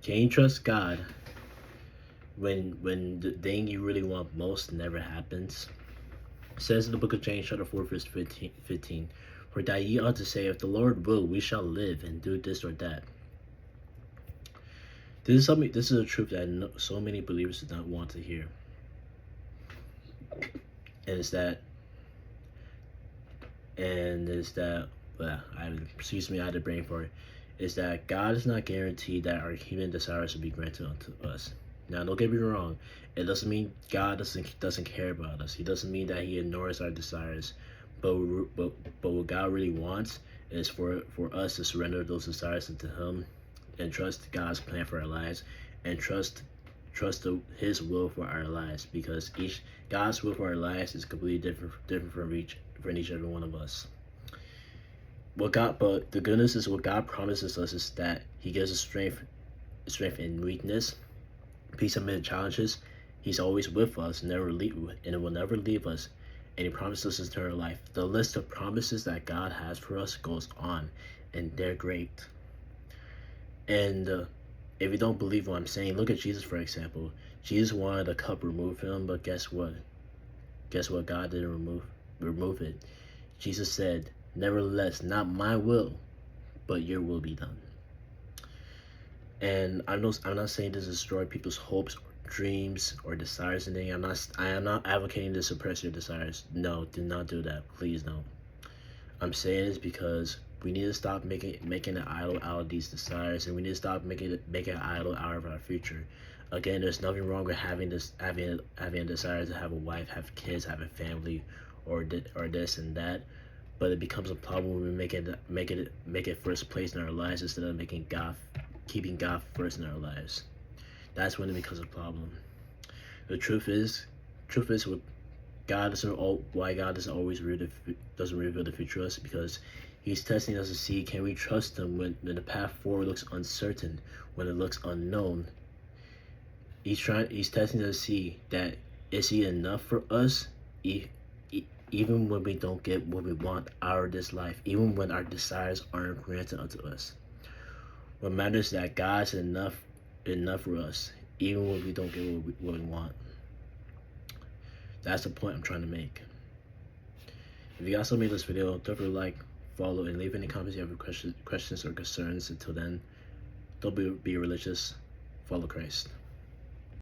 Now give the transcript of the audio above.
Can you trust God when the thing you really want most never happens? It says in the book of James, chapter 4, verse 15, for that ye ought to say, if the Lord will, we shall live and do this or that. This is something. This is a truth that so many believers do not want to hear, and it's that, well, excuse me, I had a brain for it. Is that God is not guaranteed that our human desires will be granted unto us. Now, don't get me wrong. It doesn't mean God doesn't care about us. He doesn't mean that He ignores our desires. But what God really wants is for us to surrender those desires into Him, and trust God's plan for our lives, and trust His will for our lives, because God's will for our lives is completely different from each every one of us. But the goodness is what God promises us is that He gives us strength in weakness, peace amid challenges. He's always with us, and will never leave us. And He promises us eternal life. The list of promises that God has for us goes on, and they're great. And if you don't believe what I'm saying, look at Jesus, for example. Jesus wanted a cup removed from Him, but guess what? God didn't remove it. Jesus said, nevertheless, not my will, but your will be done. And I'm not saying to destroy people's hopes, or dreams, or desires and anything. I am not advocating to suppress your desires. No, do not do that. Please don't. I'm saying this because we need to stop making an idol out of these desires, and we need to stop making an idol out of our future. Again, there's nothing wrong with having a desire to have a wife, have kids, have a family, or this and that. But it becomes a problem when we make it first place in our lives instead of keeping God first in our lives. That's when it becomes a problem. The truth is what why God doesn't always reveal the future to us, because He's testing us to see, can we trust Him when the path forward looks uncertain, when it looks unknown. He's testing us to see that is He enough for us, even when we don't get what we want out of this life, even when our desires aren't granted unto us. What matters is that God's enough for us, even when we don't get what we want. That's the point I'm trying to make. If you guys saw me in this video, don't forget to like, follow, and leave any comments if you have questions or concerns. Until then, don't be religious. Follow Christ.